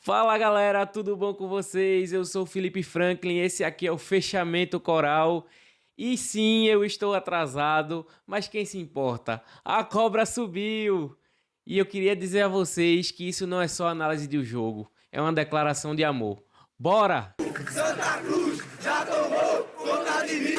Fala galera, tudo bom com vocês? Eu sou o Felipe Franklin, esse aqui é o Fechamento Coral. E sim, eu estou atrasado, mas quem se importa? A cobra subiu! E eu queria dizer a vocês que isso não é só análise de um jogo, é uma declaração de amor. Bora! Santa Cruz já tomou conta de mim.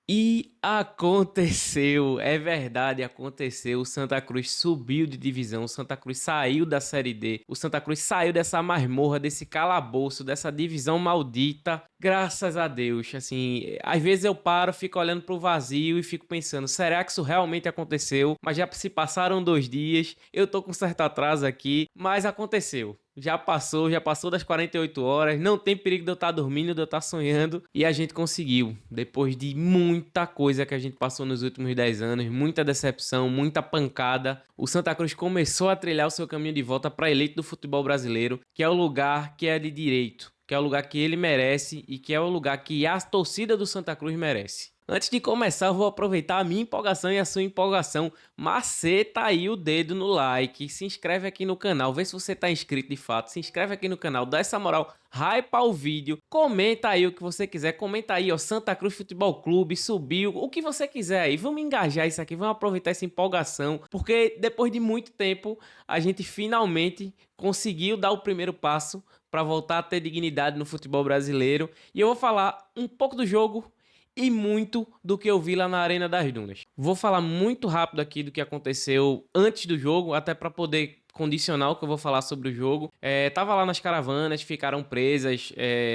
E aconteceu, é verdade, aconteceu. O Santa Cruz subiu de divisão, o Santa Cruz saiu da Série D, o Santa Cruz saiu dessa masmorra, desse calabouço, dessa divisão maldita. Graças a Deus, assim, às vezes eu paro, fico olhando pro vazio e fico pensando, será que isso realmente aconteceu? Mas já se passaram 2 dias, eu tô com certo atraso aqui, mas aconteceu. Já passou das 48 horas, não tem perigo de eu estar dormindo, de eu estar sonhando, e a gente conseguiu. Depois de muita coisa que a gente passou nos últimos 10 anos, muita decepção, muita pancada, o Santa Cruz começou a trilhar o seu caminho de volta para a elite do futebol brasileiro, que é o lugar que é de direito, que é o lugar que ele merece e que é o lugar que a torcida do Santa Cruz merece. Antes de começar, eu vou aproveitar a minha empolgação e a sua empolgação. Maceta aí o dedo no like, se inscreve aqui no canal, vê se você tá inscrito de fato, se inscreve aqui no canal, dá essa moral, hypa o vídeo, comenta aí o que você quiser, comenta aí, ó, Santa Cruz Futebol Clube subiu, o que você quiser aí, vamos engajar isso aqui, vamos aproveitar essa empolgação, porque depois de muito tempo, a gente finalmente conseguiu dar o primeiro passo para voltar a ter dignidade no futebol brasileiro, e eu vou falar um pouco do jogo e muito do que eu vi lá na Arena das Dunas. Vou falar muito rápido aqui do que aconteceu antes do jogo, até para poder condicionar o que eu vou falar sobre o jogo. Tava lá nas caravanas, ficaram presas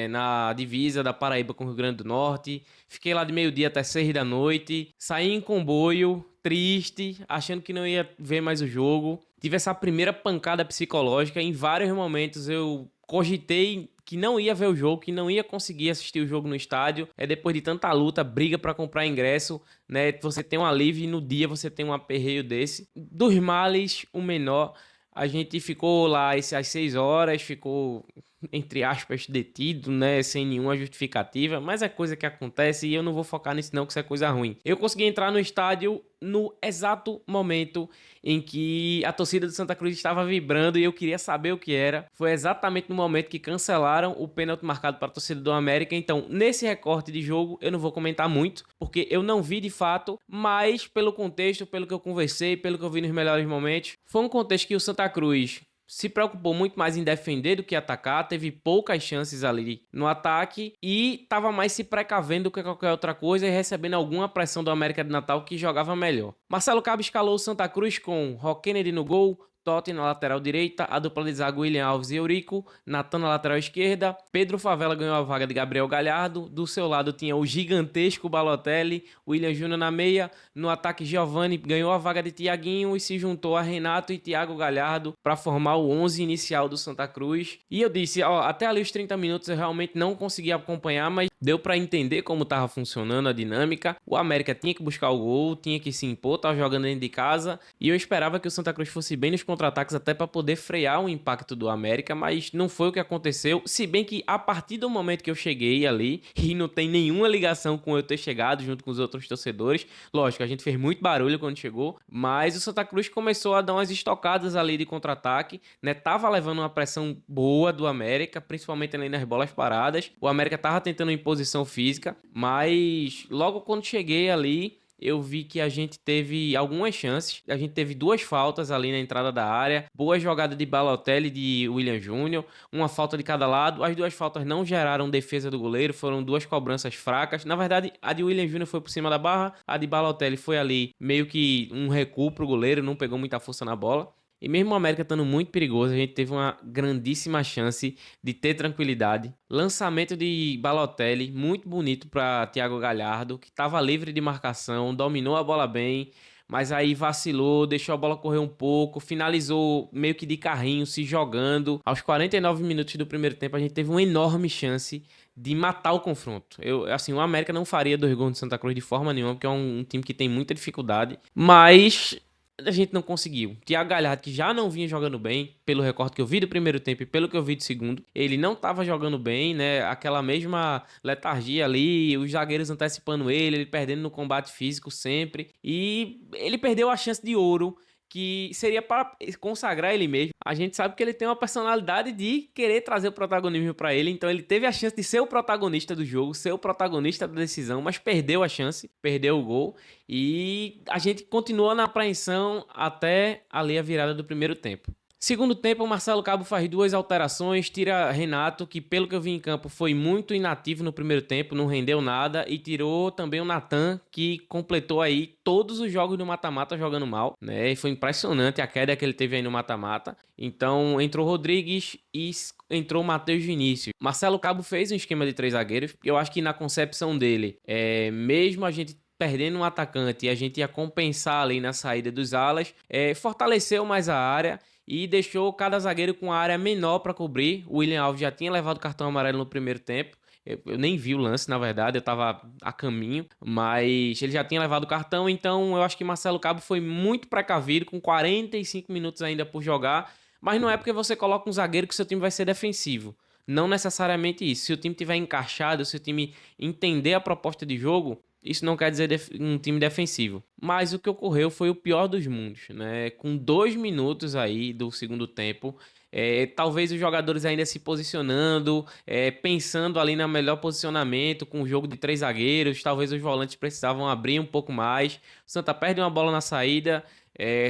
na divisa da Paraíba com o Rio Grande do Norte. Fiquei lá de meio-dia até 6 da noite. Saí em comboio, triste, achando que não ia ver mais o jogo. Tive essa primeira pancada psicológica. Em vários momentos eu cogitei que não ia ver o jogo, que não ia conseguir assistir o jogo no estádio. Depois de tanta luta, briga para comprar ingresso, né? Você tem um alívio e no dia você tem um aperreio desse. Dos males, o menor. A gente ficou lá às 6 horas, ficou, entre aspas, detido, né? Sem nenhuma justificativa, mas é coisa que acontece e eu não vou focar nisso não, que isso é coisa ruim. Eu consegui entrar no estádio no exato momento em que a torcida do Santa Cruz estava vibrando e eu queria saber o que era. Foi exatamente no momento que cancelaram o pênalti marcado para a torcida do América. Então, nesse recorte de jogo, eu não vou comentar muito, porque eu não vi de fato, mas pelo contexto, pelo que eu conversei, pelo que eu vi nos melhores momentos, foi um contexto que o Santa Cruz se preocupou muito mais em defender do que atacar, teve poucas chances ali no ataque e estava mais se precavendo do que qualquer outra coisa e recebendo alguma pressão do América de Natal que jogava melhor. Marcelo Cabo escalou o Santa Cruz com Rock Kennedy no gol, Totti na lateral direita, a dupla de zaga William Alves e Eurico, Natan na lateral esquerda, Pedro Favela ganhou a vaga de Gabriel Galhardo, do seu lado tinha o gigantesco Balotelli, William Júnior na meia, no ataque Giovani ganhou a vaga de Thiaguinho e se juntou a Renato e Thiago Galhardo para formar o 11 inicial do Santa Cruz. E eu disse, ó, até ali os 30 minutos eu realmente não consegui acompanhar, mas deu para entender como estava funcionando a dinâmica. O América tinha que buscar o gol, tinha que se impor, estava jogando dentro de casa e eu esperava que o Santa Cruz fosse bem nos contra-ataques até para poder frear o impacto do América, mas não foi o que aconteceu, se bem que a partir do momento que eu cheguei ali, e não tem nenhuma ligação com eu ter chegado junto com os outros torcedores, lógico, a gente fez muito barulho quando chegou, mas o Santa Cruz começou a dar umas estocadas ali de contra-ataque, né, tava levando uma pressão boa do América, principalmente ali nas bolas paradas, o América tava tentando imposição física, mas logo quando cheguei ali, eu vi que a gente teve algumas chances. A gente teve 2 faltas ali na entrada da área. Boa jogada de Balotelli e de William Júnior. Uma falta de cada lado. As 2 faltas não geraram defesa do goleiro. Foram 2 cobranças fracas. Na verdade, a de William Júnior foi por cima da barra. A de Balotelli foi ali meio que um recuo pro goleiro. Não pegou muita força na bola. E mesmo o América estando muito perigoso, a gente teve uma grandíssima chance de ter tranquilidade. Lançamento de Balotelli, muito bonito para Thiago Galhardo, que estava livre de marcação, dominou a bola bem, mas aí vacilou, deixou a bola correr um pouco, finalizou meio que de carrinho, se jogando. Aos 49 minutos do primeiro tempo, a gente teve uma enorme chance de matar o confronto. O América não faria 2 gols de Santa Cruz de forma nenhuma, porque é um time que tem muita dificuldade, mas a gente não conseguiu. Thiago Galhardo, que já não vinha jogando bem, pelo recorte que eu vi do primeiro tempo e pelo que eu vi do segundo, ele não estava jogando bem, né? Aquela mesma letargia ali, os zagueiros antecipando ele perdendo no combate físico sempre. E ele perdeu a chance de ouro, que seria para consagrar ele mesmo. A gente sabe que ele tem uma personalidade de querer trazer o protagonismo para ele, então ele teve a chance de ser o protagonista do jogo, ser o protagonista da decisão, mas perdeu a chance, perdeu o gol, e a gente continua na apreensão até ali a virada do primeiro tempo. Segundo tempo, o Marcelo Cabo faz 2 alterações, tira Renato, que pelo que eu vi em campo foi muito inativo no primeiro tempo, não rendeu nada, e tirou também o Natan, que completou aí todos os jogos do mata-mata jogando mal, né? E foi impressionante a queda que ele teve aí no mata-mata. Então entrou Rodrigues e entrou Matheus Vinícius. Marcelo Cabo fez um esquema de 3 zagueiros, eu acho que na concepção dele, mesmo a gente perdendo um atacante e a gente ia compensar ali na saída dos alas, fortaleceu mais a área e deixou cada zagueiro com a área menor para cobrir. O William Alves já tinha levado cartão amarelo no primeiro tempo. Eu nem vi o lance, na verdade, eu estava a caminho, mas ele já tinha levado o cartão, então eu acho que Marcelo Cabo foi muito precavido, com 45 minutos ainda por jogar, mas não é porque você coloca um zagueiro que seu time vai ser defensivo. Não necessariamente isso. Se o time tiver encaixado, se o time entender a proposta de jogo, isso não quer dizer um time defensivo. Mas o que ocorreu foi o pior dos mundos, né? Com 2 minutos aí do segundo tempo, talvez os jogadores ainda se posicionando, pensando ali no melhor posicionamento, com o jogo de 3 zagueiros, talvez os volantes precisavam abrir um pouco mais. O Santa perde uma bola na saída,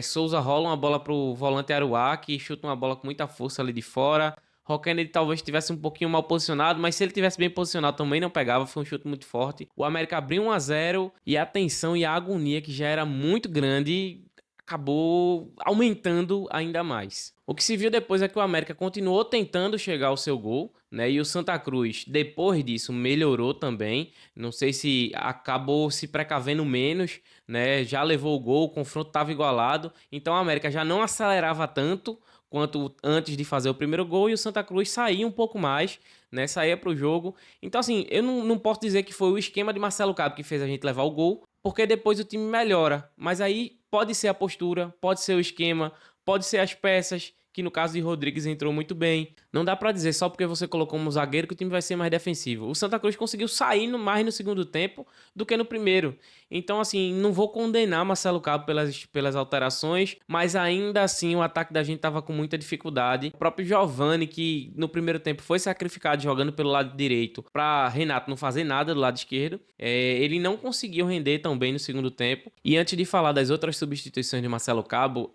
Souza rola uma bola pro volante Aruá, que chuta uma bola com muita força ali de fora. Rockennedy talvez estivesse um pouquinho mal posicionado, mas se ele tivesse bem posicionado também não pegava, foi um chute muito forte. O América abriu 1-0 e a tensão e a agonia, que já era muito grande, acabou aumentando ainda mais. O que se viu depois é que o América continuou tentando chegar ao seu gol, né? E o Santa Cruz, depois disso, melhorou também. Não sei se acabou se precavendo menos, né? Já levou o gol, o confronto estava igualado, então o América já não acelerava tanto quanto antes de fazer o primeiro gol, e o Santa Cruz saía um pouco mais, né? Saía para o jogo. Então, assim, eu não posso dizer que foi o esquema de Marcelo Cabo que fez a gente levar o gol, porque depois o time melhora. Mas aí pode ser a postura, pode ser o esquema, pode ser as peças, que no caso de Rodrigues entrou muito bem. Não dá pra dizer só porque você colocou um zagueiro que o time vai ser mais defensivo. O Santa Cruz conseguiu sair mais no segundo tempo do que no primeiro. Então, assim, não vou condenar Marcelo Cabo pelas alterações, mas ainda assim o ataque da gente tava com muita dificuldade. O próprio Giovani, que no primeiro tempo foi sacrificado jogando pelo lado direito pra Renato não fazer nada do lado esquerdo, ele não conseguiu render tão bem no segundo tempo. E antes de falar das outras substituições de Marcelo Cabo,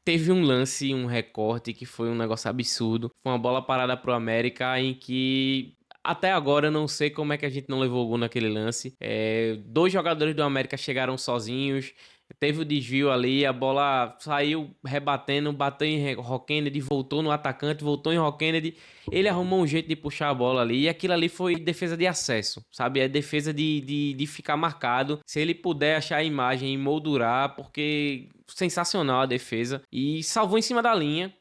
teve um lance, um recorte que foi um negócio absurdo. Foi uma bola parada pro América em que até agora eu não sei como é que a gente não levou o gol naquele lance. 2 jogadores do América chegaram sozinhos. Teve o desvio ali, a bola saiu rebatendo, bateu em Rockennedy, voltou no atacante, voltou em Rockennedy. Ele arrumou um jeito de puxar a bola ali, e aquilo ali foi defesa de acesso, sabe? É defesa de ficar marcado. Se ele puder achar a imagem e moldurar, porque sensacional a defesa. E salvou em cima da linha.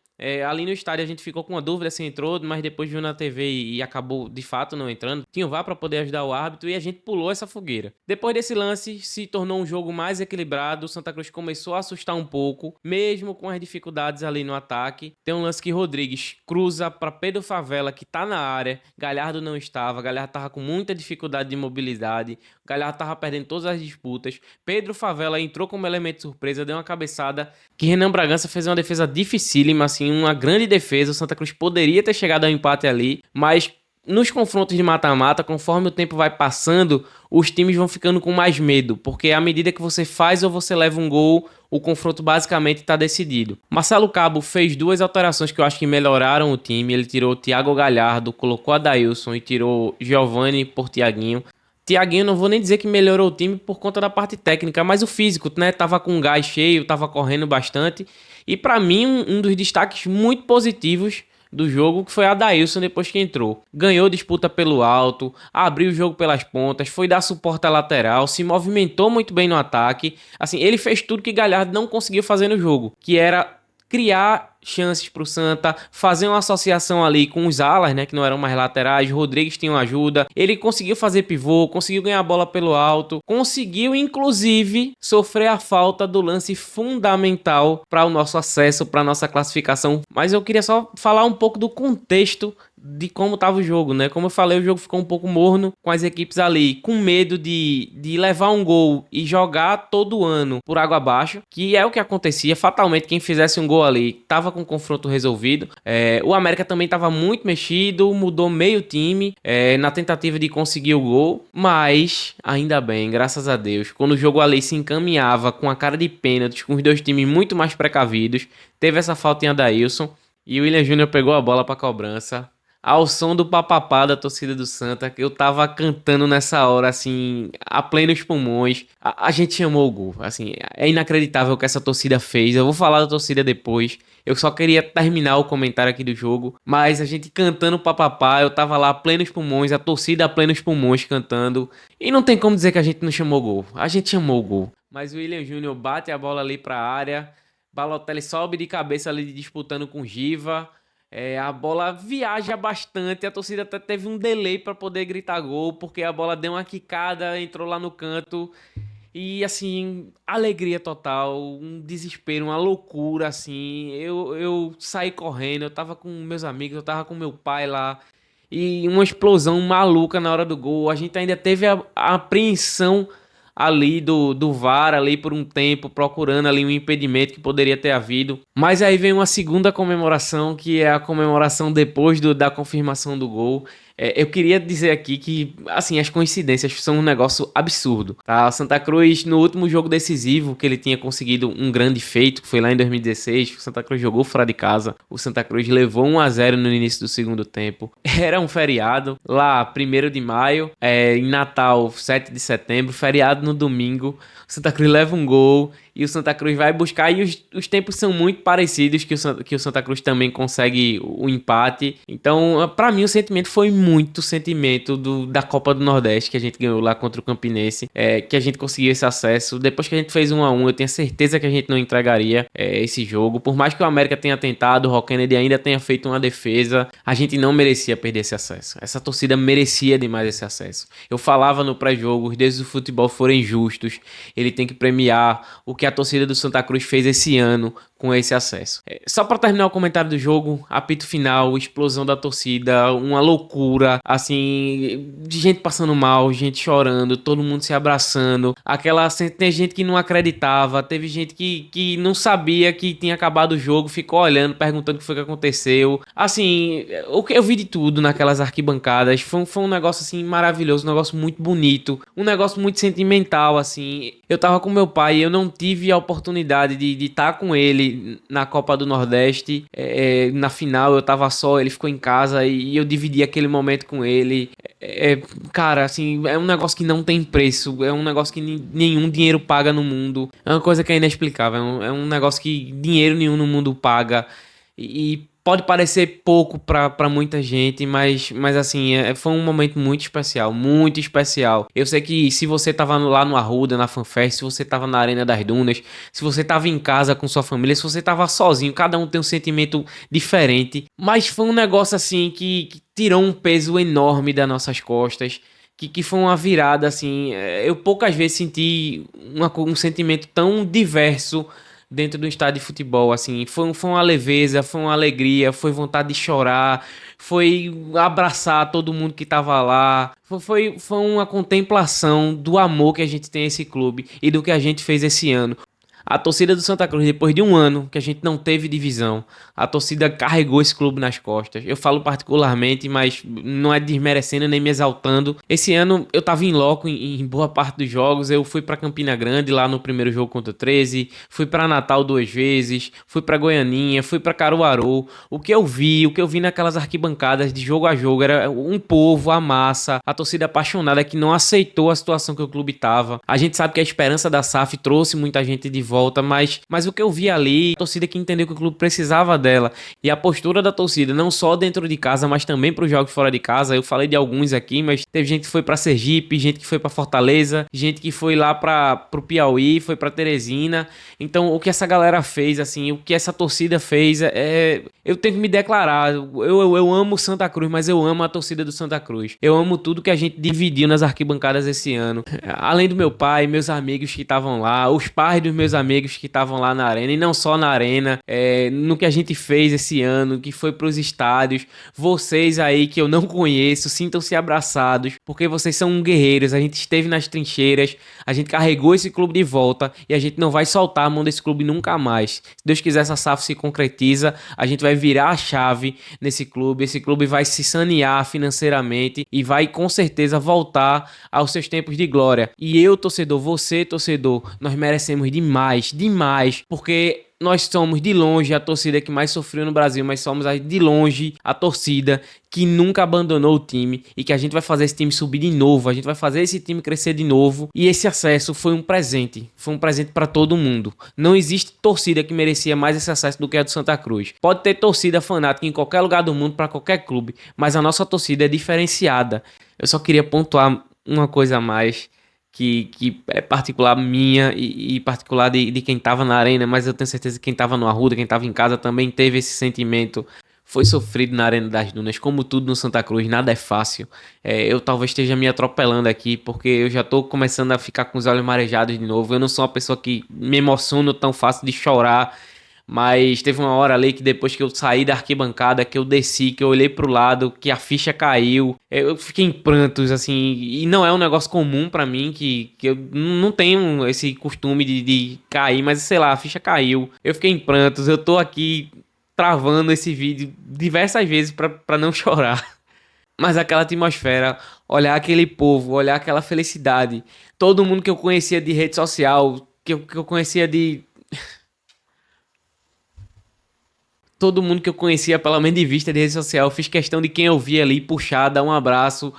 Ali no estádio a gente ficou com uma dúvida se entrou, mas depois viu na TV e acabou de fato não entrando. Tinha o VAR para poder ajudar o árbitro e a gente pulou essa fogueira. Depois desse lance se tornou um jogo mais equilibrado, o Santa Cruz começou a assustar um pouco, mesmo com as dificuldades ali no ataque. Tem um lance que Rodrigues cruza para Pedro Favela, que tá na área, Galhardo não estava, Galhardo tava com muita dificuldade de mobilidade, Galhardo tava perdendo todas as disputas. Pedro Favela entrou como elemento surpresa, deu uma cabeçada que Renan Bragança fez uma defesa dificílima, assim, uma grande defesa. O Santa Cruz poderia ter chegado ao empate ali, mas nos confrontos de mata-mata, conforme o tempo vai passando, os times vão ficando com mais medo, porque à medida que você faz ou você leva um gol, o confronto basicamente está decidido. Marcelo Cabo fez 2 alterações que eu acho que melhoraram o time. Ele tirou Thiago Galhardo, colocou Adailson e tirou Giovani por Thiaguinho. Thiaguinho, não vou nem dizer que melhorou o time por conta da parte técnica, mas o físico, né? Tava com gás cheio, tava correndo bastante. E pra mim, um dos destaques muito positivos do jogo, que foi Adailson depois que entrou. Ganhou disputa pelo alto, abriu o jogo pelas pontas, foi dar suporte à lateral, se movimentou muito bem no ataque. Assim, ele fez tudo que Galhardo não conseguiu fazer no jogo, que era criar chances para o Santa, fazer uma associação ali com os alas, né, que não eram mais laterais. Rodrigues tinha uma ajuda, ele conseguiu fazer pivô, conseguiu ganhar a bola pelo alto, conseguiu inclusive sofrer a falta do lance fundamental para o nosso acesso, para a nossa classificação. Mas eu queria só falar um pouco do contexto de como tava o jogo, né? Como eu falei, o jogo ficou um pouco morno, com as equipes ali com medo de levar um gol e jogar todo ano por água abaixo, que é o que acontecia. Fatalmente, quem fizesse um gol ali tava com o confronto resolvido. O América também tava muito mexido, mudou meio time na tentativa de conseguir o gol, mas ainda bem, graças a Deus, quando o jogo ali se encaminhava com a cara de pênaltis, com os dois times muito mais precavidos, teve essa faltinha da Ilson e o William Júnior pegou a bola para cobrança. Ao som do papapá da torcida do Santa, que eu tava cantando nessa hora, assim, a plenos pulmões. A gente chamou o gol, assim, é inacreditável o que essa torcida fez. Eu vou falar da torcida depois. Eu só queria terminar o comentário aqui do jogo, mas a gente cantando papapá, eu tava lá a plenos pulmões, a torcida a plenos pulmões cantando. E não tem como dizer que a gente não chamou gol. A gente chamou o gol. Mas o William Júnior bate a bola ali pra área, Balotelli sobe de cabeça ali disputando com Giva. A bola viaja bastante, a torcida até teve um delay para poder gritar gol, porque a bola deu uma quicada, entrou lá no canto e assim, alegria total, um desespero, uma loucura assim. Eu saí correndo, eu tava com meus amigos, eu tava com meu pai lá e uma explosão maluca na hora do gol. A gente ainda teve a apreensão ali do VAR ali por um tempo, procurando ali um impedimento que poderia ter havido. Mas aí vem uma segunda comemoração, que é a comemoração depois da confirmação do gol. Eu queria dizer aqui que, assim, as coincidências são um negócio absurdo, tá? O Santa Cruz, no último jogo decisivo, que ele tinha conseguido um grande feito, que foi lá em 2016, o Santa Cruz jogou fora de casa, o Santa Cruz levou 1-0 no início do segundo tempo. Era um feriado, lá, 1º de maio, em Natal, 7 de setembro, feriado no domingo, o Santa Cruz leva um gol e o Santa Cruz vai buscar, e os tempos são muito parecidos, que o Santa Cruz também consegue o empate. Então, pra mim, o sentimento foi muito sentimento da Copa do Nordeste, que a gente ganhou lá contra o Campinense, que a gente conseguiu esse acesso. Depois que a gente fez 1-1, eu tenho certeza que a gente não entregaria esse jogo. Por mais que o América tenha tentado, o Rock Kennedy ainda tenha feito uma defesa, a gente não merecia perder esse acesso. Essa torcida merecia demais esse acesso. Eu falava no pré-jogo, os deuses do futebol forem justos, ele tem que premiar o que a torcida do Santa Cruz fez esse ano com esse acesso. Só para terminar o comentário do jogo, apito final, explosão da torcida, uma loucura, assim, de gente passando mal, gente chorando, todo mundo se abraçando, tem gente que não acreditava, teve gente que não sabia que tinha acabado o jogo, ficou olhando, perguntando o que foi que aconteceu. Assim, o que eu vi de tudo naquelas arquibancadas, foi um negócio assim maravilhoso, um negócio muito bonito, um negócio muito sentimental, assim. Eu tava com meu pai e eu não tive a oportunidade de estar com ele na Copa do Nordeste. Na final eu tava só, ele ficou em casa e eu dividi aquele momento com ele. Cara, assim, é um negócio que não tem preço, é um negócio que nenhum dinheiro paga no mundo, é uma coisa que é inexplicável, é um negócio que dinheiro nenhum no mundo paga e pode parecer pouco pra muita gente, mas assim, foi um momento muito especial, muito especial. Eu sei que se você tava lá no Arruda, na FanFest, se você tava na Arena das Dunas, se você tava em casa com sua família, se você tava sozinho, cada um tem um sentimento diferente, mas foi um negócio assim que tirou um peso enorme das nossas costas, que foi uma virada assim. Eu poucas vezes senti um sentimento tão diverso dentro do estádio de futebol, assim, foi uma leveza, foi uma alegria, foi vontade de chorar, foi abraçar todo mundo que tava lá, foi uma contemplação do amor que a gente tem a esse clube e do que a gente fez esse ano. A torcida do Santa Cruz, depois de um ano que a gente não teve divisão, a torcida carregou esse clube nas costas. Eu falo particularmente, mas não é desmerecendo nem me exaltando. Esse ano eu tava em loco em boa parte dos jogos. Eu fui pra Campina Grande lá no primeiro jogo contra o 13, fui pra Natal 2 vezes, fui pra Goianinha, fui pra Caruaru. O que eu vi naquelas arquibancadas de jogo a jogo era um povo, a massa, a torcida apaixonada que não aceitou a situação que o clube tava. A gente sabe que a esperança da SAF trouxe muita gente de volta, mas o que eu vi ali, a torcida que entendeu que o clube precisava dela, e a postura da torcida, não só dentro de casa, mas também para os jogos fora de casa. Eu falei de alguns aqui, mas teve gente que foi para Sergipe, gente que foi para Fortaleza, gente que foi lá pro Piauí, foi para Teresina. Então, o que essa galera fez, assim, o que essa torcida fez, eu tenho que me declarar. Eu amo Santa Cruz, mas eu amo a torcida do Santa Cruz. Eu amo tudo que a gente dividiu nas arquibancadas esse ano. Além do meu pai, meus amigos que estavam lá, os pais dos meus amigos amigos que estavam lá na arena, e não só na arena, no que a gente fez esse ano, que foi pros estádios. Vocês aí que eu não conheço, sintam-se abraçados, porque vocês são guerreiros. A gente esteve nas trincheiras, a gente carregou esse clube de volta e a gente não vai soltar a mão desse clube nunca mais. Se Deus quiser, essa SAF se concretiza, a gente vai virar a chave nesse clube, esse clube vai se sanear financeiramente e vai com certeza voltar aos seus tempos de glória. E eu, torcedor, você, torcedor, nós merecemos demais, porque nós somos de longe a torcida que mais sofreu no Brasil, mas somos de longe a torcida que nunca abandonou o time e que a gente vai fazer esse time subir de novo, a gente vai fazer esse time crescer de novo. E esse acesso foi um presente para todo mundo. Não existe torcida que merecia mais esse acesso do que a do Santa Cruz. Pode ter torcida fanática em qualquer lugar do mundo para qualquer clube, mas a nossa torcida é diferenciada. Eu só queria pontuar uma coisa a mais, que é particular minha e particular de quem tava na arena, mas eu tenho certeza que quem tava no Arruda, quem tava em casa também teve esse sentimento. Foi sofrido na Arena das Dunas, como tudo no Santa Cruz, nada é fácil. Eu talvez esteja me atropelando aqui, porque eu já tô começando a ficar com os olhos marejados de novo. Eu não sou uma pessoa que me emociono tão fácil de chorar, mas teve uma hora ali que depois que eu saí da arquibancada, que eu desci, que eu olhei pro lado, que a ficha caiu, eu fiquei em prantos, assim, e não é um negócio comum pra mim, que eu não tenho esse costume de cair, mas sei lá, a ficha caiu, eu fiquei em prantos, eu tô aqui travando esse vídeo diversas vezes pra não chorar. Mas aquela atmosfera, olhar aquele povo, olhar aquela felicidade, todo mundo que eu conhecia de rede social, que eu conhecia de... Todo mundo que eu conhecia, pelo menos de vista de rede social, eu fiz questão de quem eu via ali puxar, dar um abraço,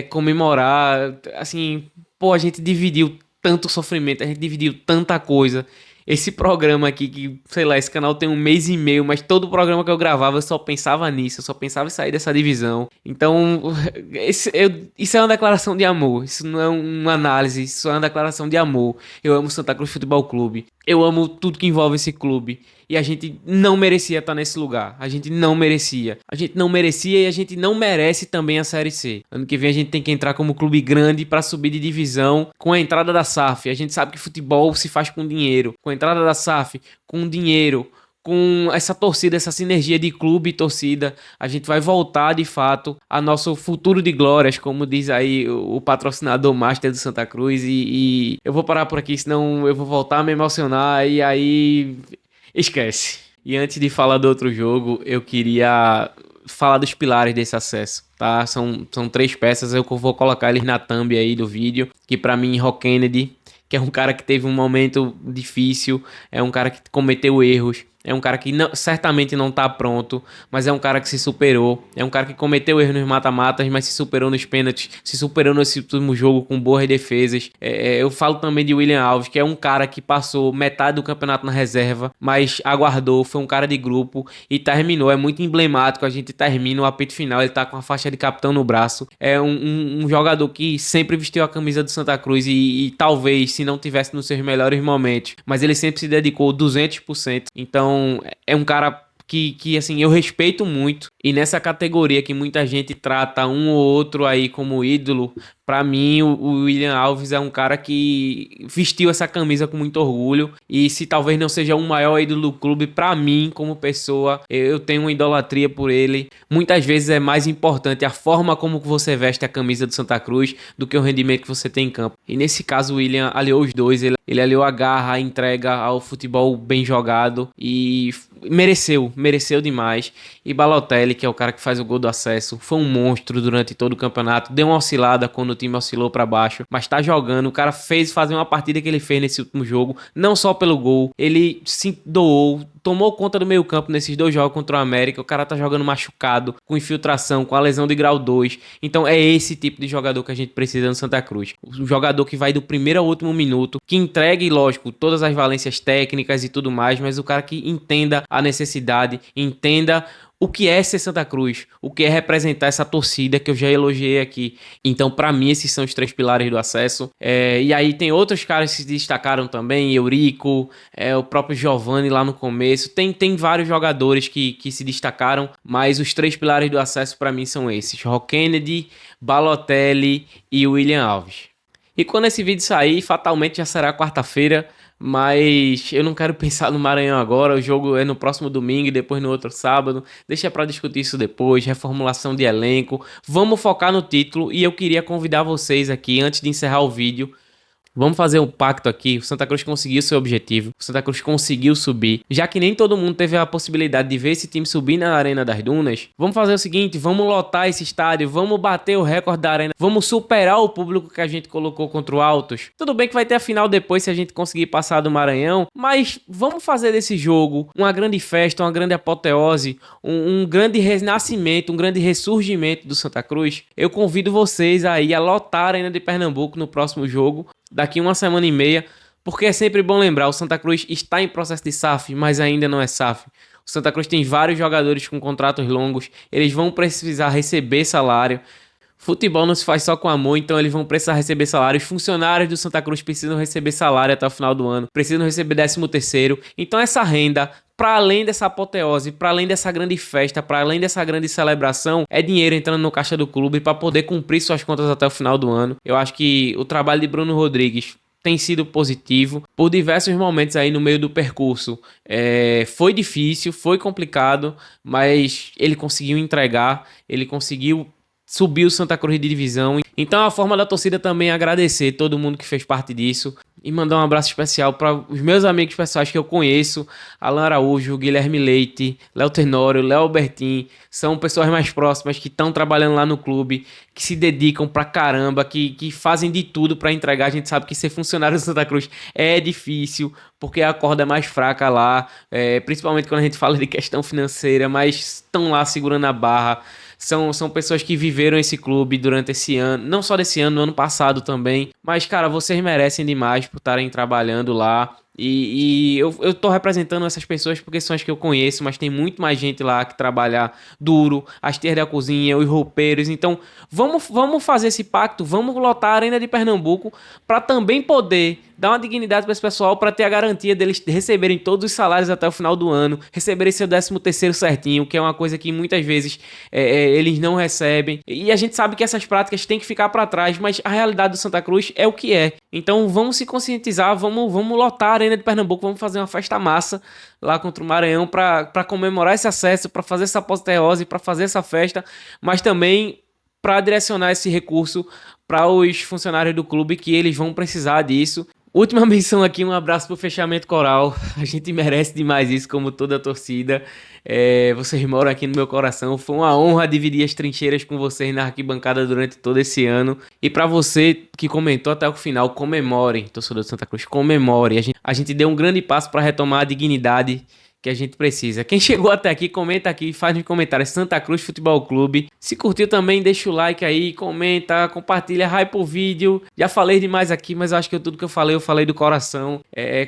comemorar. Assim, pô, a gente dividiu tanto sofrimento, a gente dividiu tanta coisa. Esse programa aqui, que, sei lá, esse canal tem 1 mês e meio, mas todo programa que eu gravava eu só pensava nisso, eu só pensava em sair dessa divisão. Então, isso é uma declaração de amor, isso não é uma análise, isso é uma declaração de amor. Eu amo Santa Cruz Futebol Clube, eu amo tudo que envolve esse clube. E a gente não merecia estar nesse lugar. A gente não merecia. A gente não merecia e a gente não merece também a Série C. Ano que vem a gente tem que entrar como clube grande para subir de divisão com a entrada da SAF. A gente sabe que futebol se faz com dinheiro. Com a entrada da SAF, com dinheiro, com essa torcida, essa sinergia de clube e torcida, a gente vai voltar de fato a nosso futuro de glórias, como diz aí o patrocinador master do Santa Cruz. E eu vou parar por aqui, senão eu vou voltar a me emocionar e aí... esquece. E antes de falar do outro jogo, eu queria falar dos pilares desse acesso, tá? São 3 peças, eu vou colocar eles na thumb aí do vídeo, que pra mim, Rock Kennedy, que é um cara que teve um momento difícil, é um cara que cometeu erros, é um cara que certamente não tá pronto, mas é um cara que se superou, é um cara que cometeu erros nos mata-matas, mas se superou nos pênaltis, se superou nesse último jogo com boas defesas. Eu falo também de William Alves, que é um cara que passou metade do campeonato na reserva, mas aguardou, foi um cara de grupo e terminou. É muito emblemático, a gente termina o apito final, ele tá com a faixa de capitão no braço. É um jogador que sempre vestiu a camisa do Santa Cruz e talvez, se não tivesse nos seus melhores momentos, mas ele sempre se dedicou 200%. Então, é um cara que assim, eu respeito muito. E nessa categoria que muita gente trata um ou outro aí como ídolo, pra mim o William Alves é um cara que vestiu essa camisa com muito orgulho. E se talvez não seja o maior ídolo do clube, pra mim, como pessoa, eu tenho uma idolatria por ele. Muitas vezes é mais importante a forma como você veste a camisa do Santa Cruz do que o rendimento que você tem em campo. E nesse caso o William aliou os dois, ele aliou a garra, a entrega ao futebol bem jogado e mereceu demais. E Balotelli, que é o cara que faz o gol do acesso, foi um monstro durante todo o campeonato, deu uma oscilada quando o time oscilou pra baixo, mas tá jogando. O cara fez fazer uma partida que ele fez nesse último jogo, não só pelo gol, ele se doou, tomou conta do meio campo nesses 2 jogos contra o América. O cara tá jogando machucado, com infiltração, com a lesão de grau 2. Então é esse tipo de jogador que a gente precisa no Santa Cruz. O jogador que vai do primeiro ao último minuto, que entregue, lógico, todas as valências técnicas e tudo mais, mas o cara que entenda a necessidade, entenda o que é ser Santa Cruz, o que é representar essa torcida que eu já elogiei aqui. Então, pra mim, esses são os 3 pilares do acesso. E aí tem outros caras que se destacaram também, Eurico, o próprio Giovani lá no começo. Tem vários jogadores que se destacaram, mas os 3 pilares do acesso pra mim são esses: Rock Kennedy, Balotelli e William Alves. E quando esse vídeo sair, fatalmente já será quarta-feira. Mas eu não quero pensar no Maranhão agora, o jogo é no próximo domingo e depois no outro sábado. Deixa pra discutir isso depois, reformulação de elenco. Vamos focar no título e eu queria convidar vocês aqui, antes de encerrar o vídeo, vamos fazer um pacto aqui. O Santa Cruz conseguiu seu objetivo. O Santa Cruz conseguiu subir. Já que nem todo mundo teve a possibilidade de ver esse time subir na Arena das Dunas, vamos fazer o seguinte, vamos lotar esse estádio, vamos bater o recorde da Arena, vamos superar o público que a gente colocou contra o Altos. Tudo bem que vai ter a final depois se a gente conseguir passar do Maranhão, mas vamos fazer desse jogo uma grande festa, uma grande apoteose, um grande renascimento, um grande ressurgimento do Santa Cruz. Eu convido vocês aí a lotar a Arena de Pernambuco no próximo jogo, daqui uma semana e meia, porque é sempre bom lembrar, o Santa Cruz está em processo de SAF, mas ainda não é SAF. O Santa Cruz tem vários jogadores com contratos longos, eles vão precisar receber salário. Futebol não se faz só com amor, então eles vão precisar receber salário. Os funcionários do Santa Cruz precisam receber salário até o final do ano, precisam receber 13º. Então essa renda, para além dessa apoteose, para além dessa grande festa, para além dessa grande celebração, é dinheiro entrando no caixa do clube para poder cumprir suas contas até o final do ano. Eu acho que o trabalho de Bruno Rodrigues tem sido positivo por diversos momentos aí no meio do percurso. Foi difícil, foi complicado, mas ele conseguiu entregar, ele conseguiu subir o Santa Cruz de divisão. Então a forma da torcida também é agradecer todo mundo que fez parte disso e mandar um abraço especial para os meus amigos pessoais que eu conheço, Alan Araújo, Guilherme Leite, Léo Tenório, Léo Albertin, são pessoas mais próximas que estão trabalhando lá no clube, que se dedicam pra caramba, que fazem de tudo para entregar. A gente sabe que ser funcionário do Santa Cruz é difícil, porque a corda é mais fraca lá, principalmente quando a gente fala de questão financeira, mas estão lá segurando a barra. São pessoas que viveram esse clube durante esse ano, não só desse ano, no ano passado também. Mas, cara, vocês merecem demais por estarem trabalhando lá. E eu tô representando essas pessoas porque são as que eu conheço, mas tem muito mais gente lá que trabalha duro, as tias da cozinha, os roupeiros. Então, vamos fazer esse pacto, vamos lotar a Arena de Pernambuco para também poder dar uma dignidade para esse pessoal, para ter a garantia deles receberem todos os salários até o final do ano, receberem seu 13º certinho, que é uma coisa que muitas vezes eles não recebem. E a gente sabe que essas práticas têm que ficar para trás, mas a realidade do Santa Cruz é o que é. Então vamos se conscientizar, vamos lotar a Arena de Pernambuco, vamos fazer uma festa massa lá contra o Maranhão para comemorar esse acesso, para fazer essa apoteose, para fazer essa festa, mas também para direcionar esse recurso para os funcionários do clube, que eles vão precisar disso. Última menção aqui, um abraço pro Fechamento Coral. A gente merece demais isso, como toda a torcida. Vocês moram aqui no meu coração. Foi uma honra dividir as trincheiras com vocês na arquibancada durante todo esse ano. E pra você que comentou até o final, comemore, torcedor do Santa Cruz, comemore. A gente deu um grande passo para retomar a dignidade que a gente precisa. Quem chegou até aqui, comenta aqui, faz nos comentários Santa Cruz Futebol Clube. Se curtiu também, deixa o like aí, comenta, compartilha, hype o vídeo. Já falei demais aqui, mas eu acho que tudo que eu falei do coração.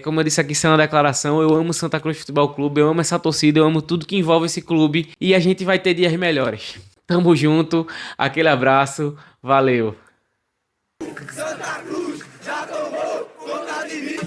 Como eu disse aqui, isso é uma declaração, eu amo Santa Cruz Futebol Clube, eu amo essa torcida, eu amo tudo que envolve esse clube e a gente vai ter dias melhores. Tamo junto, aquele abraço, valeu. Santa Cruz já tomou conta de mim.